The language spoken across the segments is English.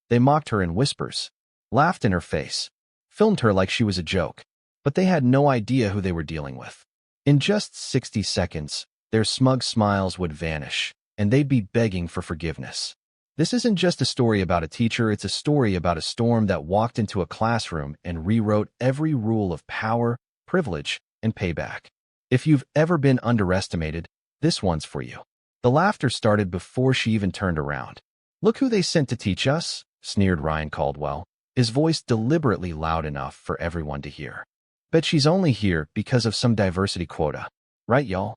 They mocked her in whispers, laughed in her face, filmed her like she was a joke, but they had no idea who they were dealing with. In just 60 seconds, their smug smiles would vanish, and they'd be begging for forgiveness. This isn't just a story about a teacher, it's a story about a storm that walked into a classroom and rewrote every rule of power, privilege, and payback. If you've ever been underestimated, this one's for you. The laughter started before she even turned around. "Look who they sent to teach us," sneered Ryan Caldwell, his voice deliberately loud enough for everyone to hear. "Bet she's only here because of some diversity quota. Right, y'all?"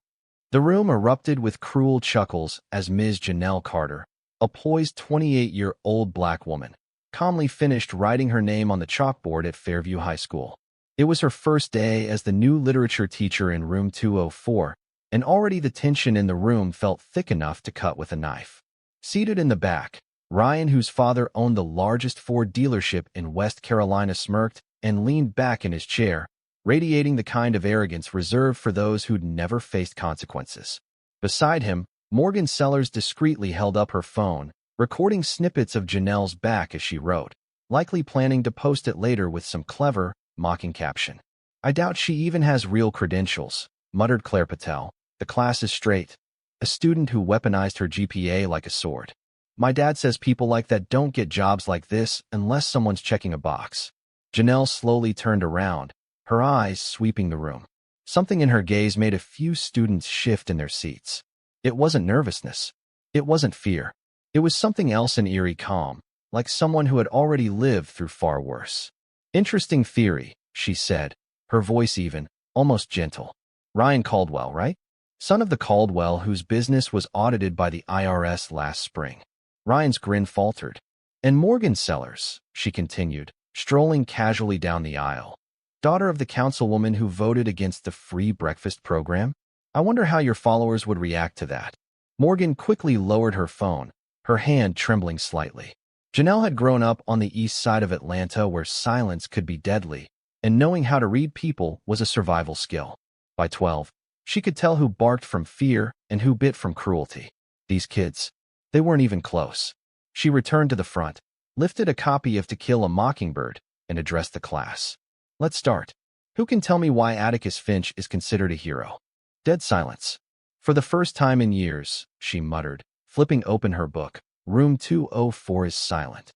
The room erupted with cruel chuckles as Ms. Janelle Carter, a poised 28-year-old black woman, calmly finished writing her name on the chalkboard at Fairview High School. It was her first day as the new literature teacher in room 204, and already the tension in the room felt thick enough to cut with a knife. Seated in the back, Ryan, whose father owned the largest Ford dealership in West Carolina, smirked and leaned back in his chair, radiating the kind of arrogance reserved for those who'd never faced consequences. Beside him, Morgan Sellers discreetly held up her phone, recording snippets of Janelle's back as she wrote, likely planning to post it later with some clever, mocking caption. "I doubt she even has real credentials," muttered Claire Patel. "The class is straight. A student who weaponized her GPA like a sword. My dad says people like that don't get jobs like this unless someone's checking a box." Janelle slowly turned around, her eyes sweeping the room. Something in her gaze made a few students shift in their seats. It wasn't nervousness. It wasn't fear. It was something else, an eerie calm, like someone who had already lived through far worse. "Interesting theory," she said, her voice even, almost gentle. "Ryan Caldwell, right? Son of the Caldwell whose business was audited by the IRS last spring." Ryan's grin faltered. "And Morgan Sellers," she continued, strolling casually down the aisle. "Daughter of the councilwoman who voted against the free breakfast program? I wonder how your followers would react to that." Morgan quickly lowered her phone, her hand trembling slightly. Janelle had grown up on the east side of Atlanta where silence could be deadly, and knowing how to read people was a survival skill. By 12, she could tell who barked from fear and who bit from cruelty. These kids, they weren't even close. She returned to the front, lifted a copy of To Kill a Mockingbird, and addressed the class. "Let's start. Who can tell me why Atticus Finch is considered a hero?" Dead silence. "For the first time in years," she muttered, flipping open her book, "room 204 is silent."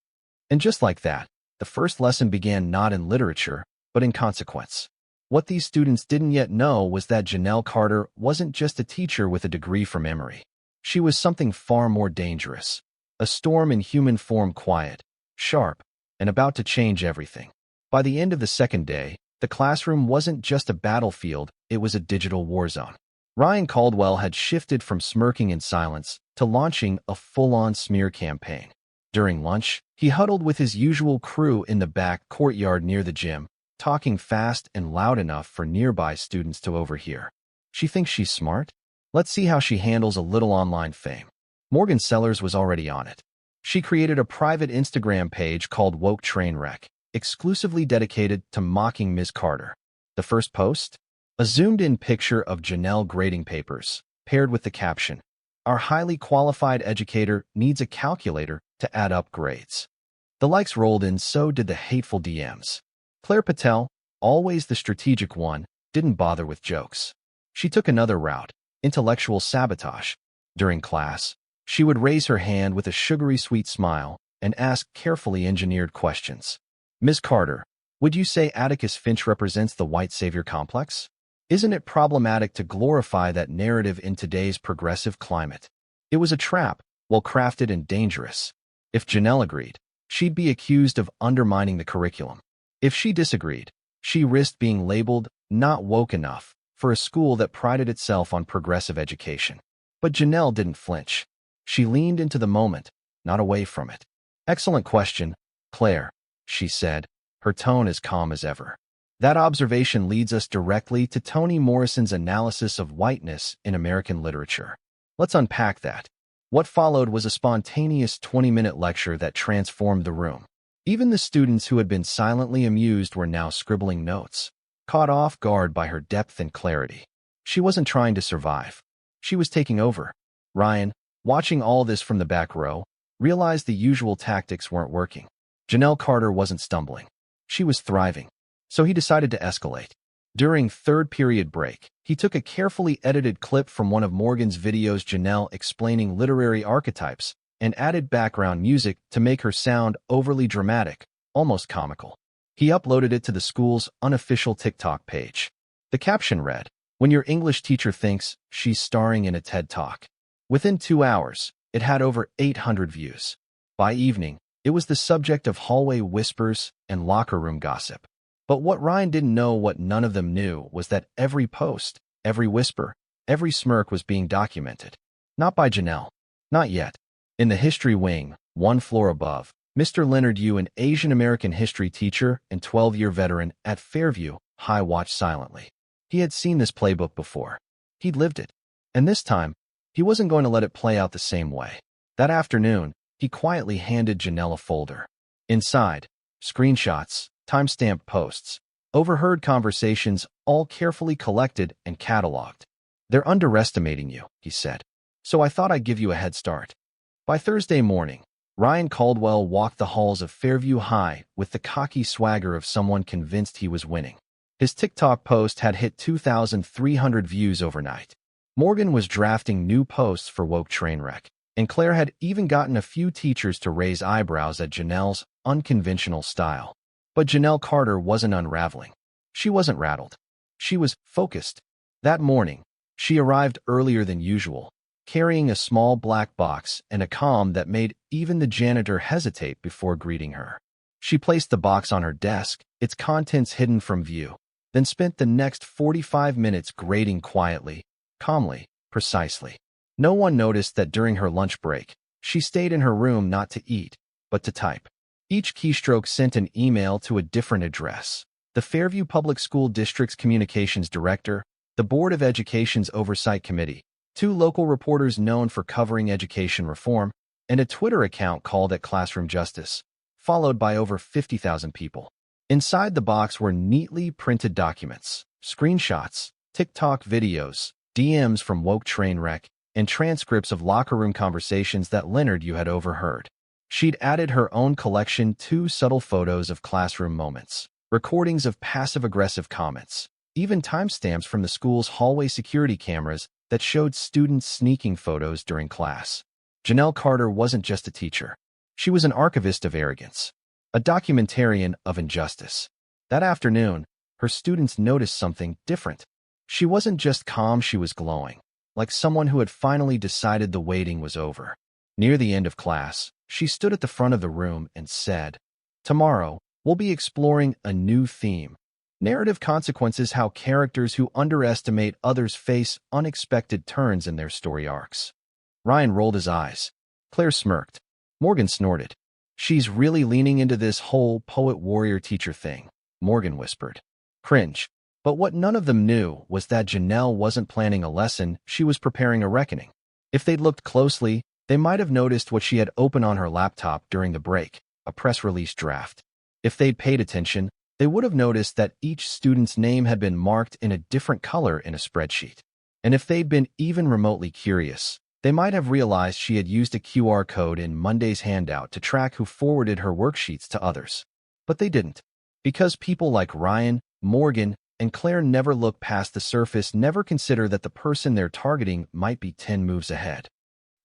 And just like that, the first lesson began not in literature, but in consequence. What these students didn't yet know was that Janelle Carter wasn't just a teacher with a degree from Emory. She was something far more dangerous. A storm in human form, quiet, sharp, and about to change everything. By the end of the second day, the classroom wasn't just a battlefield, it was a digital war zone. Ryan Caldwell had shifted from smirking in silence to launching a full-on smear campaign. During lunch, he huddled with his usual crew in the back courtyard near the gym, talking fast and loud enough for nearby students to overhear. "She thinks she's smart? Let's see how she handles a little online fame." Morgan Sellers was already on it. She created a private Instagram page called Woke Trainwreck, exclusively dedicated to mocking Ms. Carter. The first post? A zoomed-in picture of Janelle grading papers, paired with the caption, "Our highly qualified educator needs a calculator to add up grades." The likes rolled in, so did the hateful DMs. Claire Patel, always the strategic one, didn't bother with jokes. She took another route, intellectual sabotage. During class, she would raise her hand with a sugary sweet smile and ask carefully engineered questions. "Ms. Carter, would you say Atticus Finch represents the white savior complex? Isn't it problematic to glorify that narrative in today's progressive climate?" It was a trap, well-crafted and dangerous. If Janelle agreed, she'd be accused of undermining the curriculum. If she disagreed, she risked being labeled not woke enough for a school that prided itself on progressive education. But Janelle didn't flinch. She leaned into the moment, not away from it. "Excellent question, Claire," she said, her tone as calm as ever. "That observation leads us directly to Toni Morrison's analysis of whiteness in American literature. Let's unpack that." What followed was a spontaneous 20-minute lecture that transformed the room. Even the students who had been silently amused were now scribbling notes, caught off guard by her depth and clarity. She wasn't trying to survive. She was taking over. Ryan, watching all this from the back row, realized the usual tactics weren't working. Janelle Carter wasn't stumbling. She was thriving. So he decided to escalate. During third period break, he took a carefully edited clip from one of Morgan's videos, Janelle explaining literary archetypes, and added background music to make her sound overly dramatic, almost comical. He uploaded it to the school's unofficial TikTok page. The caption read, "When your English teacher thinks she's starring in a TED Talk." Within 2 hours, it had over 800 views. By evening, it was the subject of hallway whispers and locker room gossip. But what Ryan didn't know, what none of them knew, was that every post, every whisper, every smirk was being documented. Not by Janelle. Not yet. In the history wing, one floor above, Mr. Leonard Yu, an Asian American history teacher and 12-year veteran at Fairview High, watched silently. He had seen this playbook before. He'd lived it. And this time, he wasn't going to let it play out the same way. That afternoon, he quietly handed Janelle a folder. Inside, screenshots, timestamped posts, overheard conversations, all carefully collected and cataloged. "They're underestimating you," he said. "So I thought I'd give you a head start." By Thursday morning, Ryan Caldwell walked the halls of Fairview High with the cocky swagger of someone convinced he was winning. His TikTok post had hit 2,300 views overnight. Morgan was drafting new posts for Woke Trainwreck, and Claire had even gotten a few teachers to raise eyebrows at Janelle's unconventional style. But Janelle Carter wasn't unraveling. She wasn't rattled. She was focused. That morning, she arrived earlier than usual, carrying a small black box and a calm that made even the janitor hesitate before greeting her. She placed the box on her desk, its contents hidden from view, then spent the next 45 minutes grading quietly, calmly, precisely. No one noticed that during her lunch break, she stayed in her room not to eat, but to type. Each keystroke sent an email to a different address: the Fairview Public School District's Communications Director, the Board of Education's Oversight Committee, 2 local reporters known for covering education reform, and a Twitter account called at Classroom Justice, followed by over 50,000 people. Inside the box were neatly printed documents, screenshots, TikTok videos, DMs from Woke Trainwreck, and transcripts of locker room conversations that Leonard Yu had overheard. She'd added her own collection, 2 subtle photos of classroom moments, recordings of passive-aggressive comments, even timestamps from the school's hallway security cameras that showed students sneaking photos during class. Janelle Carter wasn't just a teacher. She was an archivist of arrogance, a documentarian of injustice. That afternoon, her students noticed something different. She wasn't just calm, she was glowing, like someone who had finally decided the waiting was over. Near the end of class, she stood at the front of the room and said, "Tomorrow, we'll be exploring a new theme. Narrative consequences, how characters who underestimate others face unexpected turns in their story arcs." Ryan rolled his eyes. Claire smirked. Morgan snorted. "She's really leaning into this whole poet-warrior-teacher thing," Morgan whispered. Cringe. But what none of them knew was that Janelle wasn't planning a lesson, she was preparing a reckoning. If they'd looked closely, they might have noticed what she had open on her laptop during the break, a press release draft. If they'd paid attention, they would have noticed that each student's name had been marked in a different color in a spreadsheet. And if they'd been even remotely curious, they might have realized she had used a QR code in Monday's handout to track who forwarded her worksheets to others. But they didn't. Because people like Ryan, Morgan, and Claire never look past the surface, never consider that the person they're targeting might be 10 moves ahead.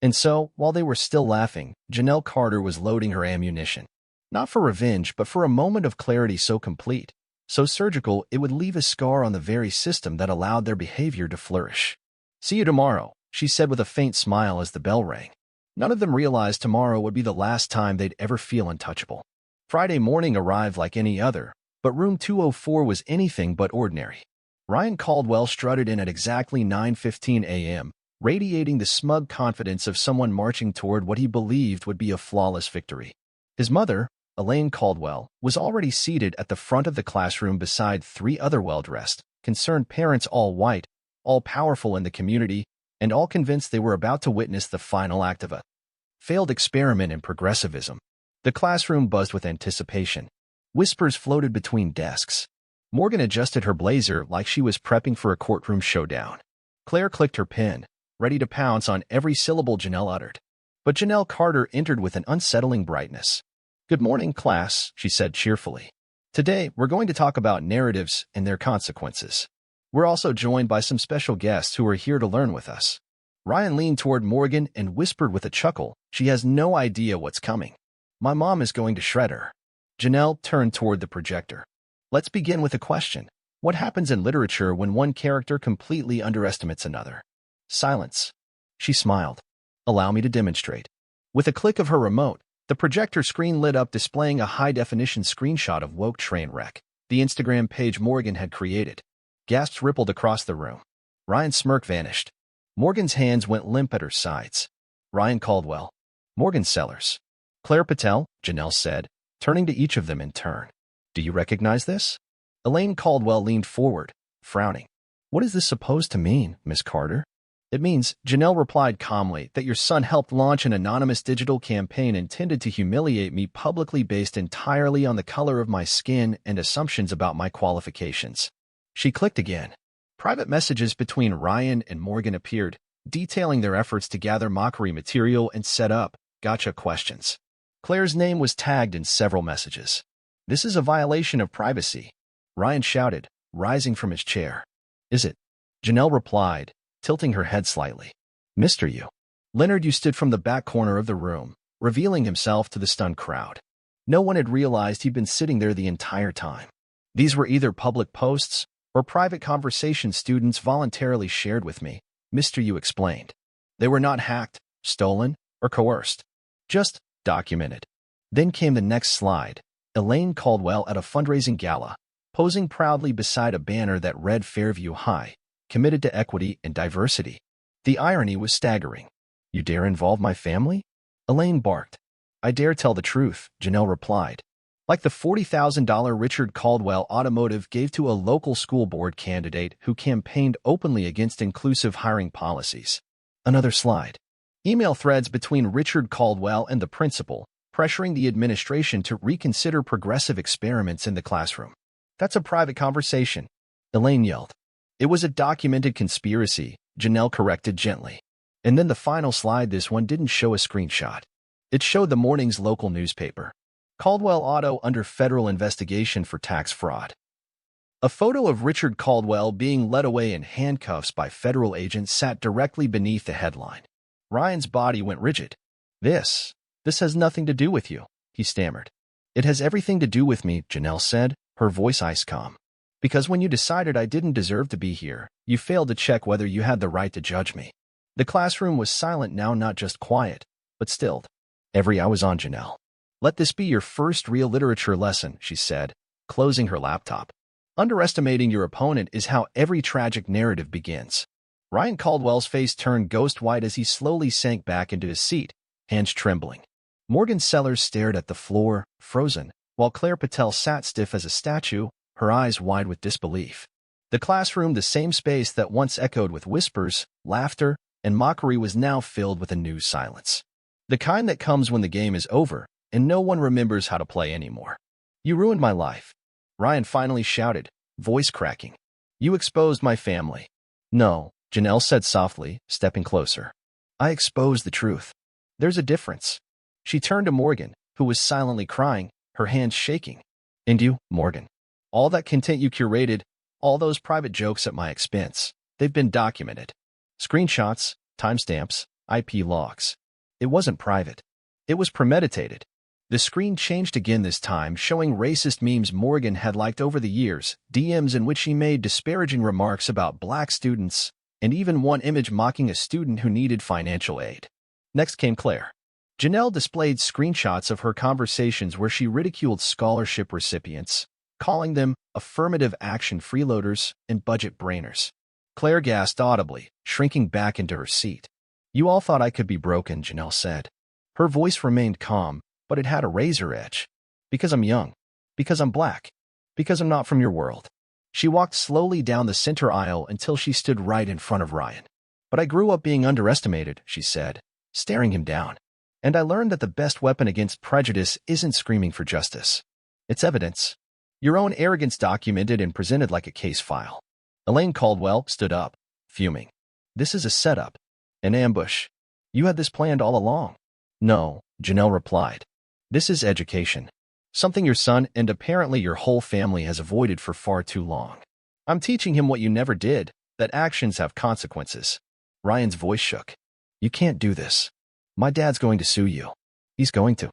And so, while they were still laughing, Janelle Carter was loading her ammunition. Not for revenge, but for a moment of clarity so complete, so surgical, it would leave a scar on the very system that allowed their behavior to flourish. "See you tomorrow," she said with a faint smile as the bell rang. None of them realized tomorrow would be the last time they'd ever feel untouchable. Friday morning arrived like any other, but room 204 was anything but ordinary. Ryan Caldwell strutted in at exactly 9:15 a.m., radiating the smug confidence of someone marching toward what he believed would be a flawless victory. His mother, Elaine Caldwell, was already seated at the front of the classroom beside 3 other well-dressed, concerned parents, all white, all powerful in the community, and all convinced they were about to witness the final act of a failed experiment in progressivism. The classroom buzzed with anticipation. Whispers floated between desks. Morgan adjusted her blazer like she was prepping for a courtroom showdown. Claire clicked her pen, ready to pounce on every syllable Janelle uttered. But Janelle Carter entered with an unsettling brightness. "Good morning, class," she said cheerfully. "Today, we're going to talk about narratives and their consequences. We're also joined by some special guests who are here to learn with us." Ryan leaned toward Morgan and whispered with a chuckle, "She has no idea what's coming. My mom is going to shred her." Janelle turned toward the projector. "Let's begin with a question. What happens in literature when one character completely underestimates another?" Silence. She smiled. "Allow me to demonstrate." With a click of her remote, the projector screen lit up, displaying a high-definition screenshot of Woke Train Wreck, the Instagram page Morgan had created. Gasps rippled across the room. Ryan's smirk vanished. Morgan's hands went limp at her sides. "Ryan Caldwell." "Morgan Sellers." "Claire Patel," Janelle said, turning to each of them in turn. "Do you recognize this?" Elaine Caldwell leaned forward, frowning. "What is this supposed to mean, Miss Carter?" "It means," Janelle replied calmly, "that your son helped launch an anonymous digital campaign intended to humiliate me publicly based entirely on the color of my skin and assumptions about my qualifications." She clicked again. Private messages between Ryan and Morgan appeared, detailing their efforts to gather mockery material and set up gotcha questions. Claire's name was tagged in several messages. "This is a violation of privacy," Ryan shouted, rising from his chair. "Is it?" Janelle replied, tilting her head slightly. "Mr. You." Leonard Yu stood from the back corner of the room, revealing himself to the stunned crowd. No one had realized he'd been sitting there the entire time. These were either public posts or private conversations students voluntarily shared with me, Mr. Yu explained. They were not hacked, stolen, or coerced. Just documented. Then came the next slide. Elaine Caldwell at a fundraising gala, posing proudly beside a banner that read Fairview High, committed to equity and diversity. The irony was staggering. "You dare involve my family?" Elaine barked. "I dare tell the truth," Janelle replied. "Like the $40,000 Richard Caldwell Automotive gave to a local school board candidate who campaigned openly against inclusive hiring policies." Another slide. Email threads between Richard Caldwell and the principal, pressuring the administration to reconsider progressive experiments in the classroom. "That's a private conversation," Elaine yelled. "It was a documented conspiracy," Janelle corrected gently. And then the final slide. This one didn't show a screenshot. It showed the morning's local newspaper. "Caldwell Auto under federal investigation for tax fraud." A photo of Richard Caldwell being led away in handcuffs by federal agents sat directly beneath the headline. Ryan's body went rigid. This has nothing to do with you," he stammered. "It has everything to do with me," Janelle said, her voice ice calm. "Because when you decided I didn't deserve to be here, you failed to check whether you had the right to judge me." The classroom was silent now, not just quiet, but stilled. Every eye was on Janelle. "Let this be your first real literature lesson," she said, closing her laptop. "Underestimating your opponent is how every tragic narrative begins." Ryan Caldwell's face turned ghost white as he slowly sank back into his seat, hands trembling. Morgan Sellers stared at the floor, frozen, while Claire Patel sat stiff as a statue, her eyes wide with disbelief. The classroom, the same space that once echoed with whispers, laughter, and mockery, was now filled with a new silence. The kind that comes when the game is over, and no one remembers how to play anymore. "You ruined my life," Ryan finally shouted, voice cracking. "You exposed my family." "No," Janelle said softly, stepping closer. "I exposed the truth. There's a difference." She turned to Morgan, who was silently crying, her hands shaking. "And you, Morgan. All that content you curated, all those private jokes at my expense, they've been documented. Screenshots, timestamps, IP logs. It wasn't private. It was premeditated." The screen changed again, this time showing racist memes Morgan had liked over the years, DMs in which she made disparaging remarks about black students, and even one image mocking a student who needed financial aid. Next came Claire. Janelle displayed screenshots of her conversations where she ridiculed scholarship recipients, calling them affirmative action freeloaders and budget brainers. Claire gasped audibly, shrinking back into her seat. "You all thought I could be broken," Janelle said. Her voice remained calm, but it had a razor edge. "Because I'm young. Because I'm black. Because I'm not from your world." She walked slowly down the center aisle until she stood right in front of Ryan. "But I grew up being underestimated," she said, staring him down. "And I learned that the best weapon against prejudice isn't screaming for justice. It's evidence. Your own arrogance documented and presented like a case file." Elaine Caldwell stood up, fuming. "This is a setup. An ambush. You had this planned all along." No, Janelle replied. This is education. Something your son and apparently your whole family has avoided for far too long. I'm teaching him what you never did, that actions have consequences. Ryan's voice shook. You can't do this. My dad's going to sue you. He's going to.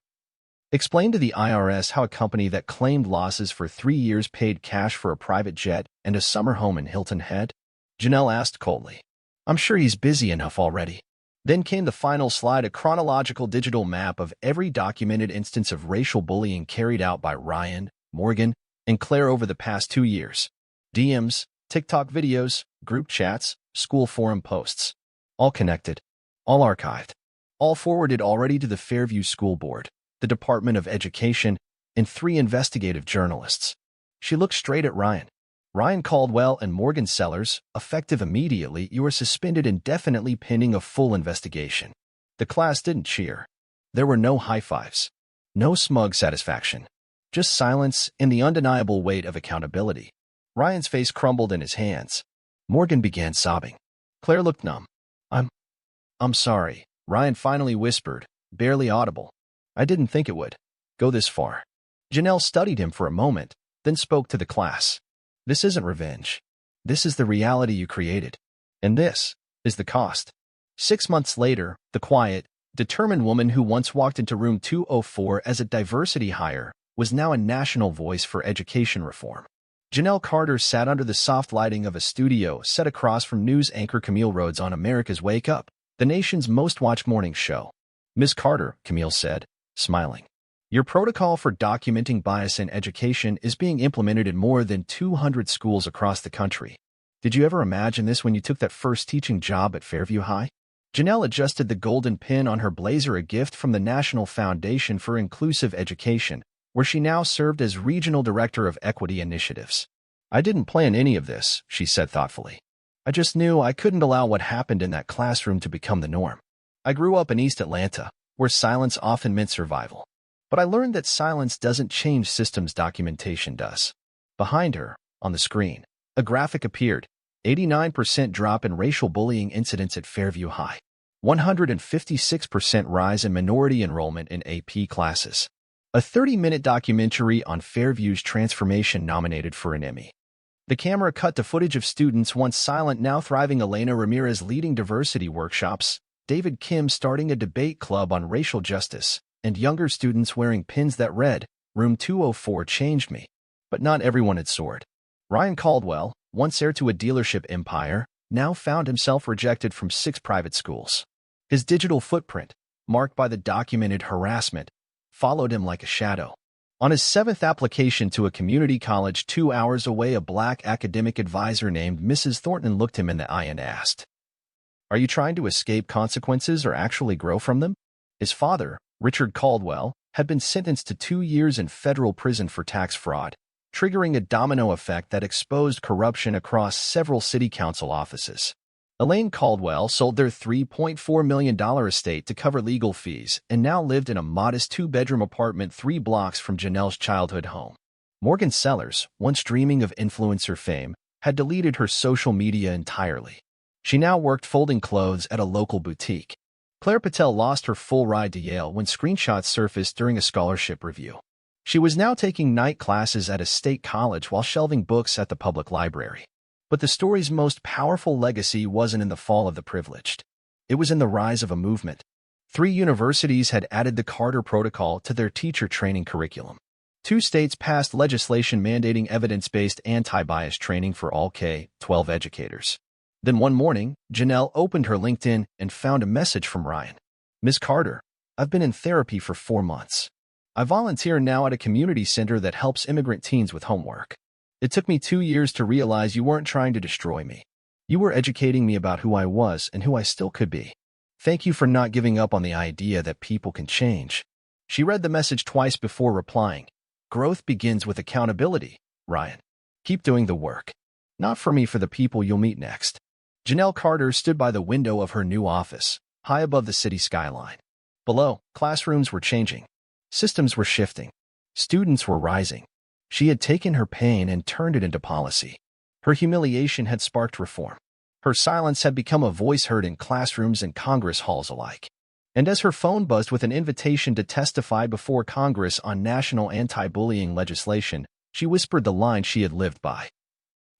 Explain to the IRS how a company that claimed losses for 3 years paid cash for a private jet and a summer home in Hilton Head? Janelle asked coldly. I'm sure he's busy enough already. Then came the final slide, a chronological digital map of every documented instance of racial bullying carried out by Ryan, Morgan, and Claire over the past 2 years. DMs, TikTok videos, group chats, school forum posts. All connected, all archived, all forwarded already to the Fairview School Board, the Department of Education, and 3 investigative journalists. She looked straight at Ryan. Ryan Caldwell and Morgan Sellers, effective immediately, you are suspended indefinitely pending a full investigation. The class didn't cheer. There were no high fives. No smug satisfaction. Just silence and the undeniable weight of accountability. Ryan's face crumbled in his hands. Morgan began sobbing. Claire looked numb. I'm sorry, Ryan finally whispered, barely audible. I didn't think it would go this far. Janelle studied him for a moment, then spoke to the class. This isn't revenge. This is the reality you created. And this is the cost. 6 months later, the quiet, determined woman who once walked into room 204 as a diversity hire was now a national voice for education reform. Janelle Carter sat under the soft lighting of a studio set across from news anchor Camille Rhodes on America's Wake Up, the nation's most-watched morning show. Ms. Carter, Camille said, smiling. Your protocol for documenting bias in education is being implemented in more than 200 schools across the country. Did you ever imagine this when you took that first teaching job at Fairview High? Janelle adjusted the golden pin on her blazer, a gift from the National Foundation for Inclusive Education, where she now served as Regional Director of Equity Initiatives. I didn't plan any of this, she said thoughtfully. I just knew I couldn't allow what happened in that classroom to become the norm. I grew up in East Atlanta, where silence often meant survival. But I learned that silence doesn't change systems, documentation does. Behind her, on the screen, a graphic appeared. 89% drop in racial bullying incidents at Fairview High. 156% rise in minority enrollment in AP classes. A 30-minute documentary on Fairview's transformation nominated for an Emmy. The camera cut to footage of students once silent now thriving. Elena Ramirez leading diversity workshops, David Kim starting a debate club on racial justice, and younger students wearing pins that read, Room 204 changed me. But not everyone had soared. Ryan Caldwell, once heir to a dealership empire, now found himself rejected from 6 private schools. His digital footprint, marked by the documented harassment, followed him like a shadow. On his 7th application to a community college 2 hours away, a black academic advisor named Mrs. Thornton looked him in the eye and asked, Are you trying to escape consequences or actually grow from them? His father, Richard Caldwell, had been sentenced to 2 years in federal prison for tax fraud, triggering a domino effect that exposed corruption across several city council offices. Elaine Caldwell sold their $3.4 million estate to cover legal fees and now lived in a modest 2-bedroom apartment 3 blocks from Janelle's childhood home. Morgan Sellers, once dreaming of influencer fame, had deleted her social media entirely. She now worked folding clothes at a local boutique. Claire Patel lost her full ride to Yale when screenshots surfaced during a scholarship review. She was now taking night classes at a state college while shelving books at the public library. But the story's most powerful legacy wasn't in the fall of the privileged. It was in the rise of a movement. 3 universities had added the Carter Protocol to their teacher training curriculum. 2 states passed legislation mandating evidence-based anti-bias training for all K-12 educators. Then one morning, Janelle opened her LinkedIn and found a message from Ryan. Ms. Carter, I've been in therapy for 4 months. I volunteer now at a community center that helps immigrant teens with homework. It took me 2 years to realize you weren't trying to destroy me. You were educating me about who I was and who I still could be. Thank you for not giving up on the idea that people can change. She read the message twice before replying. Growth begins with accountability, Ryan. Keep doing the work. Not for me, for the people you'll meet next. Janelle Carter stood by the window of her new office, high above the city skyline. Below, classrooms were changing. Systems were shifting. Students were rising. She had taken her pain and turned it into policy. Her humiliation had sparked reform. Her silence had become a voice heard in classrooms and Congress halls alike. And as her phone buzzed with an invitation to testify before Congress on national anti-bullying legislation, she whispered the line she had lived by.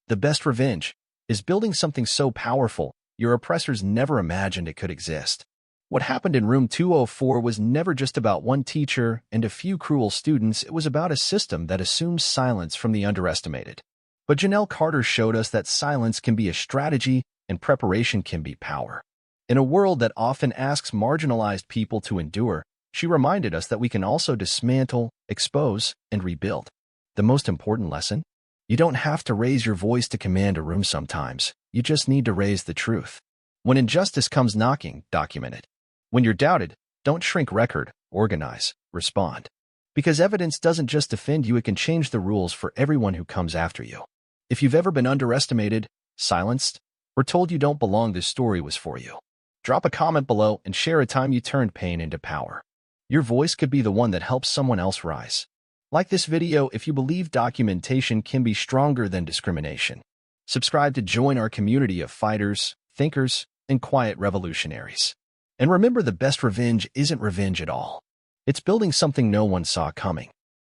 The best revenge is building something so powerful your oppressors never imagined it could exist. What happened in room 204 was never just about one teacher and a few cruel students. It was about a system that assumes silence from the underestimated. But Janelle Carter showed us that silence can be a strategy and preparation can be power. In a world that often asks marginalized people to endure, she reminded us that we can also dismantle, expose, and rebuild. The most important lesson? You don't have to raise your voice to command a room sometimes. You just need to raise the truth. When injustice comes knocking, document it. When you're doubted, don't shrink, record, organize, respond. Because evidence doesn't just defend you, it can change the rules for everyone who comes after you. If you've ever been underestimated, silenced, or told you don't belong, this story was for you. Drop a comment below and share a time you turned pain into power. Your voice could be the one that helps someone else rise. Like this video if you believe documentation can be stronger than discrimination. Subscribe to join our community of fighters, thinkers, and quiet revolutionaries. And remember, the best revenge isn't revenge at all. It's building something no one saw coming.